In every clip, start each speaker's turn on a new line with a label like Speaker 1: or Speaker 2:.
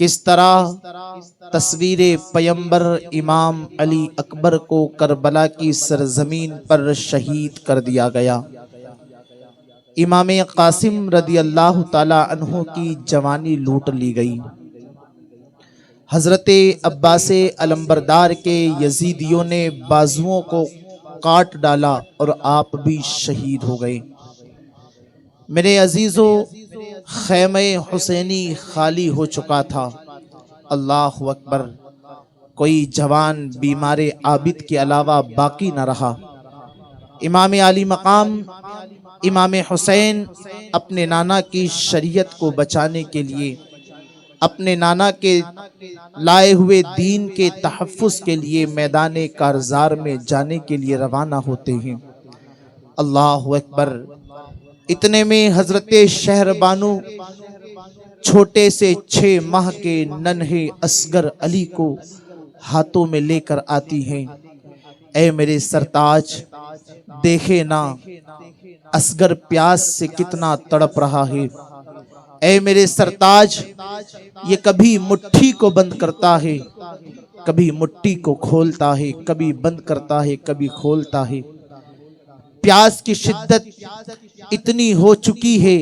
Speaker 1: کس طرح تصویر پیمبر امام علی اکبر کو کربلا کی سرزمین پر شہید کر دیا گیا۔ امام قاسم رضی اللہ تعالی عنہ کی جوانی لوٹ لی گئی۔ حضرت عباس علمبردار کے یزیدیوں نے بازوؤں کو کاٹ ڈالا اور آپ بھی شہید ہو گئے۔ میرے عزیزو، خیمہ حسینی خالی ہو چکا تھا۔ اللہ اکبر، کوئی جوان بیمار عابد کے علاوہ باقی نہ رہا۔ امام علی مقام امام حسین اپنے نانا کی شریعت کو بچانے کے لیے، اپنے نانا کے لائے ہوئے دین کے تحفظ کے لیے میدان کارزار میں جانے کے لیے روانہ ہوتے ہیں۔ اللہ اکبر، اتنے میں حضرت شہربانو چھوٹے سے 6 ماہ کے ننھے اصغر علی کو ہاتھوں میں لے کر آتی ہیں۔ اے میرے سرتاج، دیکھے نا اصغر پیاس سے کتنا تڑپ رہا ہے۔ اے میرے سرتاج، یہ کبھی مٹھی کو بند کرتا ہے، کبھی مٹھی کو کھولتا ہے، کبھی بند کرتا ہے، کبھی کھولتا ہے۔ پیاس کی شدت اتنی ہو چکی ہے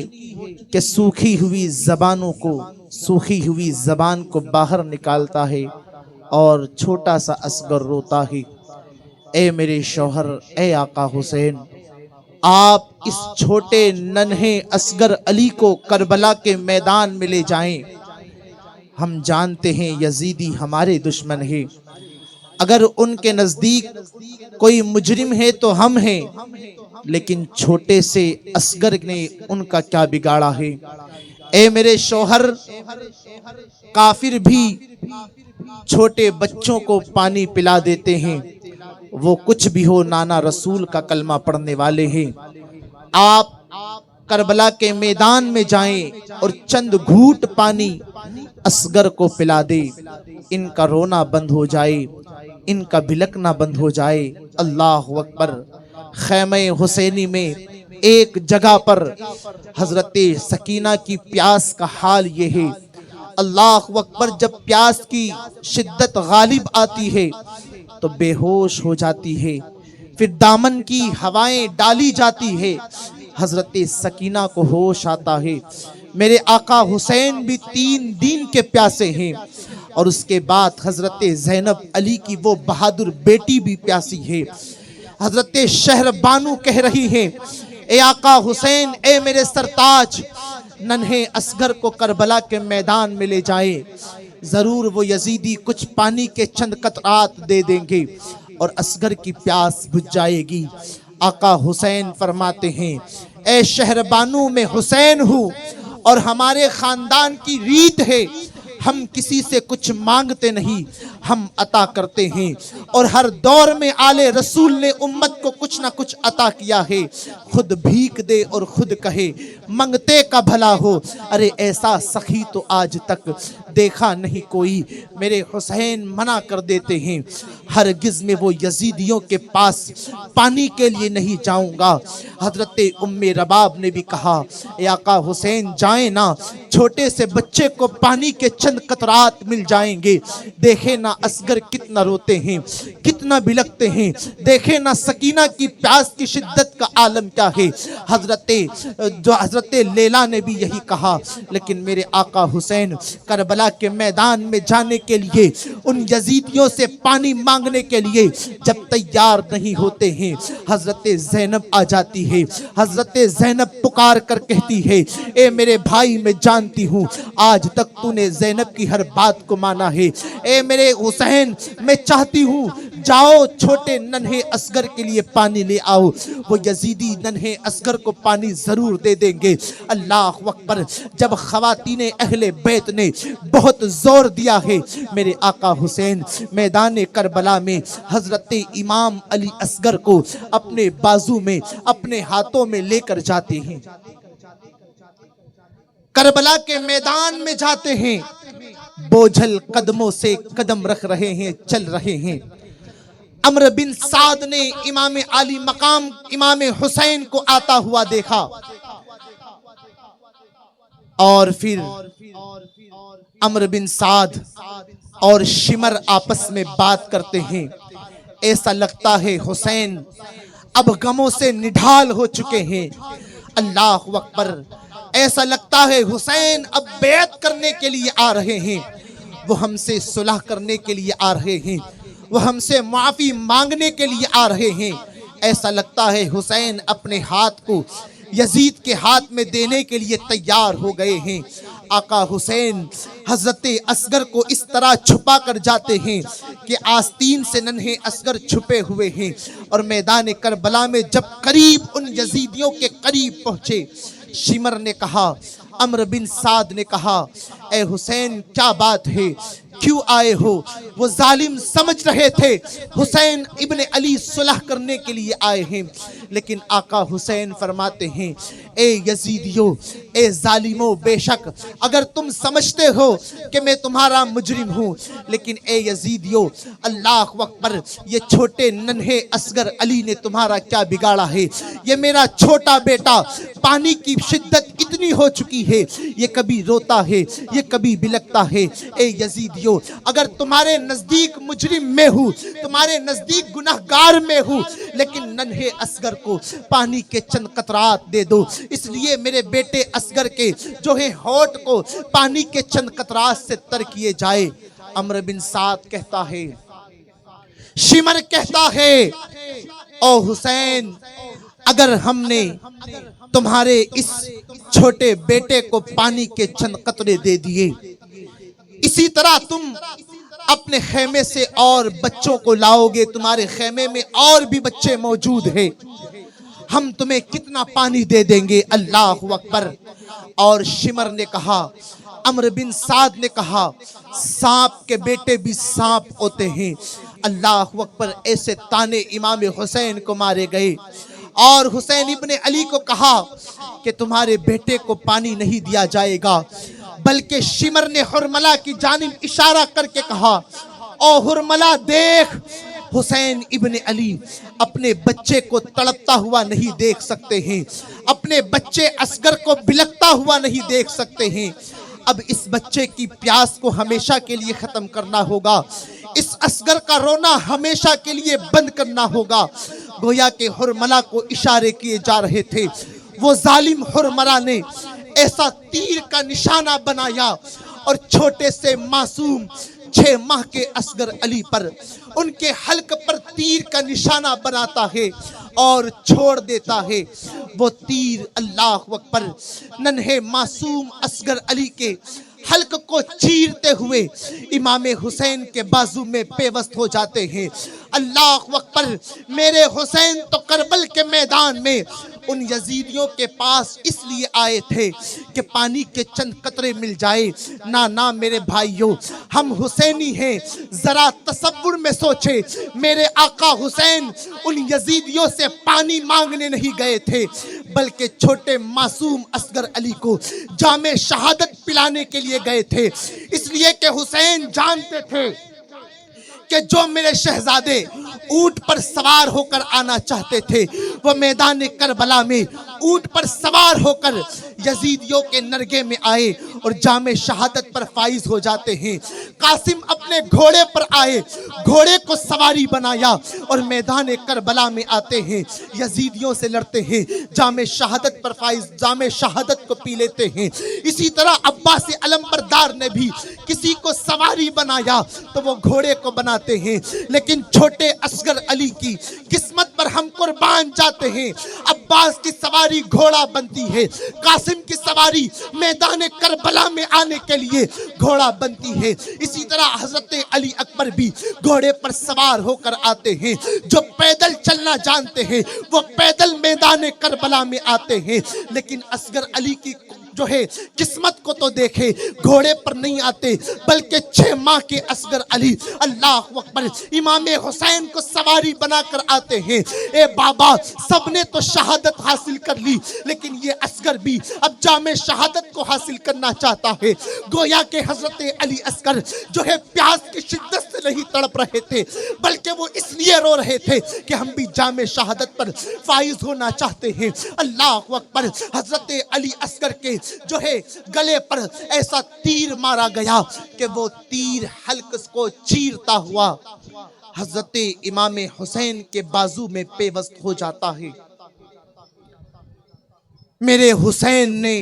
Speaker 1: کہ سوکھی ہوئی زبان کو باہر نکالتا ہے اور چھوٹا سا اصغر روتا ہے۔ اے میرے شوہر، اے آقا حسین، آپ اس چھوٹے ننھے اصغر علی کو کربلا کے میدان میں لے جائیں۔ ہم جانتے ہیں یزیدی ہمارے دشمن ہیں، اگر ان کے نزدیک کوئی مجرم ہے تو ہم ہیں، لیکن چھوٹے سے اصغر نے ان کا کیا بگاڑا ہے۔ اے میرے شوہر، کافر بھی چھوٹے بچوں کو پانی پلا دیتے ہیں، وہ کچھ بھی ہو نانا رسول کا کلمہ پڑھنے والے ہیں۔ آپ کربلا کے میدان میں جائیں اور چند گھونٹ پانی اصغر کو پلا دے، ان کا رونا بند ہو جائے، ان کا بھلکنا بند ہو جائے۔ اللہ اکبر، خیمہ حسینی میں ایک جگہ پر حضرت سکینہ کی پیاس کا حال یہ ہے۔ اللہ اکبر، جب پیاس کی شدت غالب آتی ہے تو بے ہوش ہو جاتی ہے، پھر دامن کی ہوائیں ڈالی جاتی ہے، حضرت سکینہ کو ہوش آتا ہے۔ میرے آقا حسین بھی 3 دن کے پیاسے ہیں، اور اس کے بعد حضرت زینب علی کی وہ بہادر بیٹی بھی پیاسی ہے۔ حضرت شہربانو کہہ رہی ہیں، اے آقا حسین، اے میرے سرتاج، ننھے اصغر کو کربلا کے میدان میں لے جائیں، ضرور وہ یزیدی کچھ پانی کے چند قطرات دے دیں گے اور اصغر کی پیاس بجھ جائے گی۔ آقا حسین فرماتے ہیں، اے شہربانو، میں حسین ہوں اور ہمارے خاندان کی ریت ہے، ہم کسی سے کچھ مانگتے نہیں، ہم عطا کرتے ہیں، اور ہر دور میں آل رسول نے امت کو کچھ نہ کچھ عطا کیا ہے۔ خود بھیک دے اور خود کہے منگتے کا بھلا ہو، ارے ایسا سخی تو آج تک دیکھا نہیں کوئی۔ میرے حسین منع کر دیتے ہیں، ہرگز میں وہ یزیدیوں کے پاس پانی کے لیے نہیں جاؤں گا۔ حضرت ام رباب نے بھی کہا، اے آقا حسین، جائیں نا، چھوٹے سے بچے کو پانی کے چند قطرات مل جائیں گے۔ دیکھیں نا اصغر کتنا روتے ہیں، کتنا بلکتے ہیں، دیکھیں نا سکینہ کی پیاس کی شدت کا عالم کیا ہے۔ حضرت لیلا نے بھی یہی کہا، لیکن میرے آقا حسین کربلا کے میدان میں جانے کے لیے، ان یزیدیوں سے پانی مانگنے کے لیے جب تیار نہیں ہوتے ہیں، حضرت زینب آ جاتی ہے۔ حضرت زینب پکار کر کہتی ہے، اے میرے بھائی، میں جانتی ہوں آج تک تو نے زینب کی ہر بات کو مانا ہے، اے میرے حسین، میں چاہتی ہوں جاؤ چھوٹے ننھے اصغر کے لیے پانی لے آؤ۔ وہ یزیدی ننھے اصغر کو پانی ضرور دے دیں گے۔ اللہ اکبر، جب خواتین اہل بیت نے بہت زور دیا ہے، میرے آقا حسین میدان کربلا میں حضرت امام علی اصغر کو اپنے بازو میں، اپنے ہاتھوں میں لے کر جاتے ہیں، کربلا کے میدان میں جاتے ہیں، بوجھل قدموں سے قدم رکھ رہے ہیں، چل رہے ہیں۔ عمرو بن سعد نے امام علی مقام امام حسین کو آتا ہوا دیکھا، اور پھر عمرو بن سعد اور شمر آپس میں بات کرتے ہیں. ایسا لگتا ہے حسین اب غموں سے نڈھال ہو چکے ہیں. اللہ اکبر. ایسا لگتا ہے حسین اب بیعت کرنے کے لیے آ رہے ہیں. وہ ہم سے صلح کرنے کے لیے آ رہے ہیں. وہ ہم سے معافی مانگنے کے لیے آ رہے ہیں. ایسا لگتا ہے حسین اپنے ہاتھ کو یزید کے ہاتھ میں دینے کے لیے تیار ہو گئے ہیں. آقا حسین حضرت اصغر کو اس طرح چھپا کر جاتے ہیں کہ آستین سے ننھے اصغر چھپے ہوئے ہیں. اور میدان کربلا میں جب قریب ان یزیدیوں کے قریب پہنچے، شمر نے کہا، عمرو بن سعد نے کہا، اے حسین کیا بات ہے، کیوں آئے ہو؟ وہ ظالم سمجھ رہے تھے حسین ابن علی صلح کرنے کے لیے آئے ہیں. لیکن آقا حسین فرماتے ہیں، اے یزیدیو، اے ظالمو، بے شک اگر تم سمجھتے ہو کہ میں تمہارا مجرم ہوں، لیکن اے یزیدیو، اللہ اکبر، یہ چھوٹے ننھے اصغر علی نے تمہارا کیا بگاڑا ہے؟ یہ میرا چھوٹا بیٹا پانی کی شدت اتنی ہو چکی ہے، یہ کبھی روتا ہے، یہ کبھی بلکتا ہے. اے یزیدیو، اگر تمہارے نزدیک مجرم میں ہوں، تمہارے نزدیک گناہگار میں ہوں، لیکن ننھے اصغر کو پانی کے چند قطرات دے دو. اس لیے میرے بیٹے اصغر کے جو ہے ہونٹ کو پانی کے چند قطرات سے تر کیے جائے. عمرو بن سعد کہتا ہے، شمر کہتا ہے، او حسین، اگر ہم نے تمہارے اس چھوٹے بیٹے کو پانی کے چند قطرے دے دیے، اسی طرح تم اپنے خیمے سے اور بچوں کو لاؤ گے، تمہارے خیمے میں اور بھی بچے موجود ہیں، ہم تمہیں کتنا پانی دے دیں گے؟ اللہ اکبر. اور شمر نے کہا، عمرو بن سعد نے کہا، سانپ کے بیٹے بھی سانپ ہوتے ہیں. اللہ اکبر. ایسے تانے امام حسین کو مارے گئے. اور حسین ابن علی کو کہا کہ تمہارے بیٹے کو پانی نہیں دیا جائے گا، بلکہ شمر نے حرملہ کی جانب اشارہ کر کے کہا، او حرملہ دیکھ، حسین ابن علی اپنے بچے کو تڑپتا ہوا نہیں دیکھ سکتے ہیں، اپنے بچے اصغر کو بلکتا ہوا نہیں دیکھ سکتے ہیں. اب اس بچے کی پیاس کو ہمیشہ کے لیے ختم کرنا ہوگا، اس اصغر کا رونا ہمیشہ کے لیے بند کرنا ہوگا. گویا کہ حرملہ کو اشارے کیے جا رہے تھے. وہ ظالم حرملہ نے ایسا تیر کا نشانہ بنایا اور چھوٹے سے معصوم 6 ماہ کے اصغر علی پر، ان کے حلق پر تیر کا نشانہ بناتا ہے اور چھوڑ دیتا ہے. وہ تیر اللہ اکبر ننھے معصوم اصغر علی کے حلق کو چیرتے ہوئے امام حسین کے بازو میں پیوست ہو جاتے ہیں. اللہ اکبر. میرے حسین تو کربل کے میدان میں ان یزیدیوں کے پاس اس لیے آئے تھے کہ پانی کے چند قطرے مل جائے. نہ میرے بھائیوں، ہم حسینی ہیں. ذرا تصور میں سوچے، میرے آقا حسین ان یزیدیوں سے پانی مانگنے نہیں گئے تھے، بلکہ چھوٹے معصوم اصغر علی کو جام شہادت پلانے کے لیے گئے تھے. اس لیے کہ حسین جانتے تھے کہ جو میرے شہزادے اونٹ پر سوار ہو کر آنا چاہتے تھے، وہ میدان کربلا میں اونٹ پر سوار ہو کر یزیدیوں کے نرگے میں آئے اور جام شہادت پر فائز ہو جاتے ہیں. قاسم اپنے گھوڑے پر آئے، گھوڑے کو سواری بنایا اور میدان کربلا میں آتے ہیں، یزیدیوں سے لڑتے ہیں، جام شہادت پر فائز، جام شہادت کو پی لیتے ہیں. اسی طرح عباس علمبردار نے بھی کسی کو سواری بنایا تو وہ گھوڑے کو بناتے ہیں. لیکن چھوٹے اصغر علی کی قسمت پر ہم قربان جاتے ہیں. عباس کی سواری گھوڑا بنتی ہے، قاسم کی سواری میدان کربلا میں آنے کے لیے گھوڑا بنتی ہے. اسی طرح حضرت علی اکبر بھی گھوڑے پر سوار ہو کر آتے ہیں. جو پیدل چلنا جانتے ہیں وہ پیدل میدان کربلا میں آتے ہیں. لیکن اصغر علی کی جو ہے قسمت کو تو دیکھے، گھوڑے پر نہیں آتے بلکہ 6 ماہ کے اصغر علی اللہ اکبر امام حسین کو سواری بنا کر آتے ہیں. اے بابا، سب نے تو شہادت حاصل کر لی، لیکن یہ اصغر بھی اب جام شہادت کو حاصل کرنا چاہتا ہے. گویا کہ حضرت علی اصغر جو ہے پیاس کی شدت سے نہیں تڑپ رہے تھے، بلکہ وہ اس لیے رو رہے تھے کہ ہم بھی جام شہادت پر فائز ہونا چاہتے ہیں. اللہ اکبر. حضرت علی اصغر کے جو ہے گلے پر ایسا تیر مارا گیا کہ وہ تیر حلق کو چیرتا ہوا حضرت امام حسین کے بازو میں پیوست ہو جاتا ہے۔ میرے حسین نے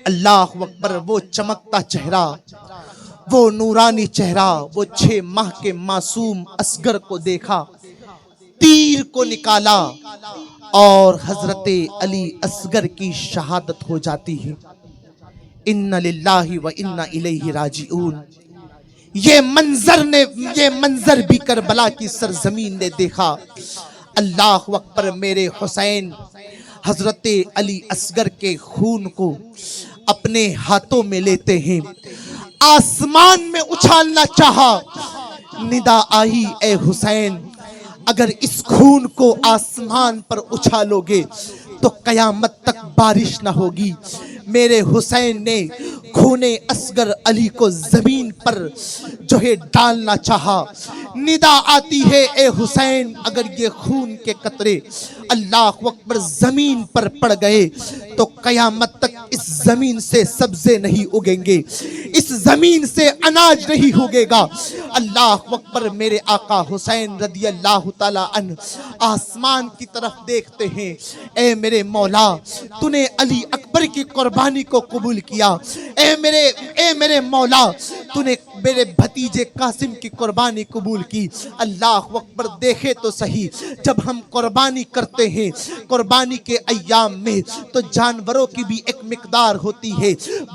Speaker 1: اللہ اکبر وہ چمکتا چہرہ، وہ نورانی چہرہ، وہ 6 ماہ کے معصوم اصغر کو دیکھا، تیر کو نکالا اور حضرت علی اصغر کی شہادت ہو جاتی ہے۔ ان للہ و انا الیہ راجعون۔ یہ منظر بھی کربلا کی سرزمین نے دیکھا۔ اللہ اکبر، میرے حسین حضرت علی اصغر کے خون کو اپنے ہاتھوں میں لیتے ہیں، آسمان میں اچھالنا چاہا، ندا آئی اے حسین اگر اس خون کو آسمان پر اچھالو گے تو قیامت تک بارش نہ ہوگی۔ میرے حسین نے خون اصغر علی کو زمین پر جو ہے ڈالنا چاہا، ندا آتی ہے اے حسین اگر یہ خون کے قطرے اللہ اکبر زمین پر پڑ گئے تو قیامت تک اس زمین سے سبزے نہیں اگیں گے، اس زمین سے اناج نہیں ہوگے گا۔ اللہ اکبر، میرے آقا حسین رضی اللہ تعالی عنہ آسمان کی طرف دیکھتے ہیں، اے میرے مولا تو نے علی اکبر کی قربانی کو قبول کیا، اے میرے مولا تو نے میرے بھتیجے قاسم کی قربانی قبول کی۔ اللہ اکبر، دیکھے تو صحیح، جب ہم قربانی کرتے ہیں قربانی کے ایام میں تو جانوروں کی بھی ایک مقدار ہوتی ہے۔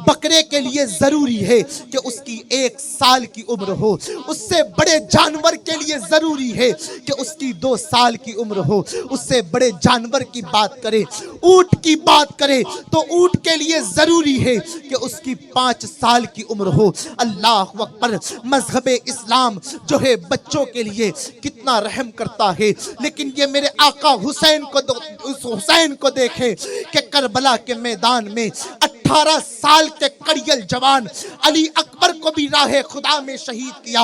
Speaker 1: بکرے کے لیے ضروری ہے کہ اس کی 1 سال کی عمر ہو، اس سے بڑے جانور کے لیے ضروری ہے کہ اس کی 2 سال کی عمر ہو، اس سے بڑے جانور کی بات کرے، اونٹ کی بات کرے تو اونٹ کے لیے ضروری ہے کہ اس کی 5 سال کی عمر ہو۔ اللہ اکبر، مذہب اسلام جو ہے بچوں کے لیے کتنا رحم کرتا ہے، لیکن یہ میرے آقا حسین کو دیکھیں کہ کربلا کے میدان میں 18 سال کے کڑیل جوان علی اکبر کو بھی راہ خدا میں شہید کیا،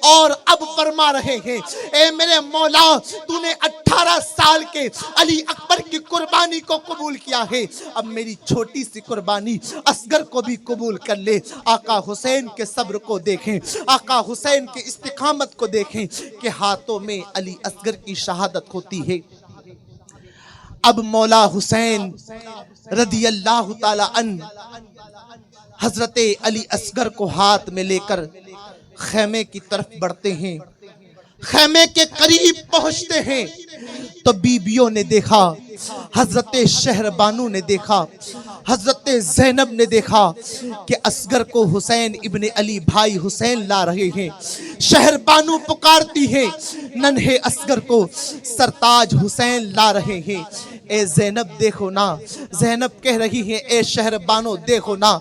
Speaker 1: اور اب فرما رہے ہیں اے میرے مولا تو نے 18 سال کے علی اکبر کی قربانی کو قبول کیا ہے، اب میری چھوٹی سی قربانی اصغر کو بھی قبول کر لے۔ آقا حسین کے صبر کو دیکھیں، آقا حسین کے استقامت کو دیکھیں کہ ہاتھوں میں علی اصغر کی شہادت ہوتی ہے۔ اب مولا حسین رضی اللہ تعالی عنہ حضرت علی اصغر کو ہاتھ میں لے کر خیمے کی طرف بڑھتے ہیں، خیمے کے قریب پہنچتے ہیں تو بیویوں نے دیکھا، حضرت شہر بانو نے دیکھا، حضرت زینب نے دیکھا کہ اصغر کو حسین ابن علی بھائی حسین لا رہے ہیں۔ شہر بانو پکارتی ہے ننھے اصغر کو سرتاج حسین لا رہے ہیں۔ اے زینب دیکھو نا، زینب کہہ رہی ہے اے شہر بانو دیکھو نا،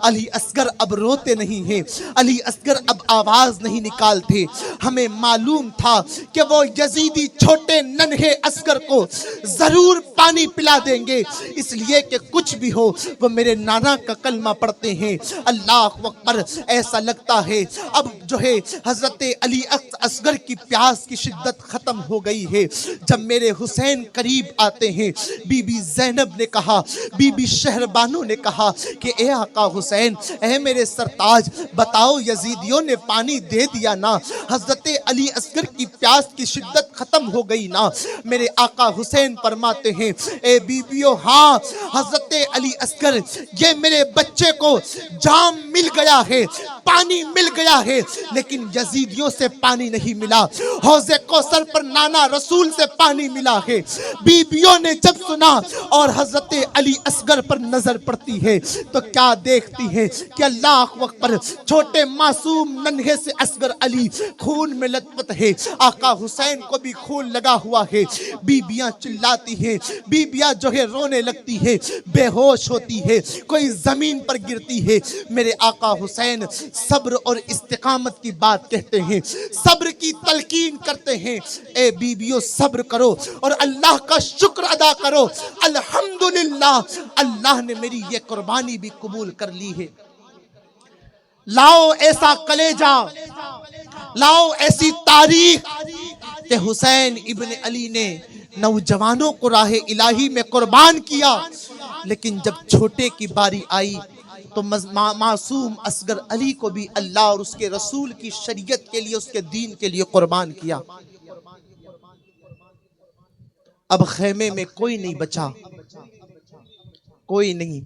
Speaker 1: علی اصغر اب روتے نہیں ہیں، علی اصغر اب آواز نہیں نکالتے، ہمیں معلوم تھا کہ وہ یزیدی چھوٹے ننھے اصغر کو ضرور پانی پلا دیں گے، اس لیے کہ کچھ بھی ہو وہ میرے نانا کا کلمہ پڑھتے ہیں۔ اللہ اکبر، ایسا لگتا ہے اب جو ہے حضرت علی اصغر کی پیاس کی شدت ختم ہو گئی ہے۔ جب میرے حسین قریب آتے ہیں، بی بی زینب نے کہا، بی بی شہر بانو نے کہا کہ اے آقا حسین، اے میرے سرتاج، بتاؤ یزیدیوں نے پانی دے دیا نا، حضرت علی اصغر کی پیاس کی شدت ختم ہو گئی نا؟ میرے آقا حسین فرماتے ہیں اے بیویو ہاں حضرت علی اصغر، یہ میرے بچے کو جام مل گیا ہے، پانی مل گیا ہے، لیکن یزیدیوں سے پانی نہیں ملا، حوض کوثر پر نانا رسول سے پانی ملا ہے۔ بیویوں نے جب سنا اور حضرت علی اصغر پر نظر پڑتی ہے تو کیا دیکھتی ہے کہ اللہ اکبر، چھوٹے معصوم ننھے سے اصغر علی خون میں لت پت ہے، آقا حسین کو بھی خون لگا ہوا ہے۔ بیبیاں چلاتی ہیں، بیبیاں جو ہے رونے لگتی ہے، بے ہوش ہوتی ہے، کوئی زمین پر گرتی ہے۔ میرے آقا حسین صبر اور استقامت کی بات کہتے ہیں، صبر کی تلقین کرتے ہیں، اے بیبیوں صبر کرو اور اللہ کا شکر ادا کرو، الحمدللہ اللہ نے میری یہ قربانی بھی قبول کر لی ہے۔ لاؤ ایسا کلیجہ، لاؤ ایسی تاریخ کہ حسین ابن علی نے نوجوانوں کو راہ الہی میں قربان کیا، لیکن جب چھوٹے کی باری آئی تو معصوم اصغر علی کو بھی اللہ اور اس کے رسول کی شریعت کے لیے، اس کے دین کے لیے قربان کیا۔ اب خیمے میں کوئی نہیں بچا، کوئی نہیں۔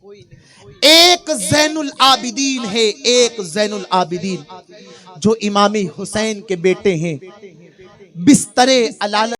Speaker 1: ایک زین العابدین ہے، ایک زین العابدین جو امام حسین کے بیٹے ہیں، بستر علالت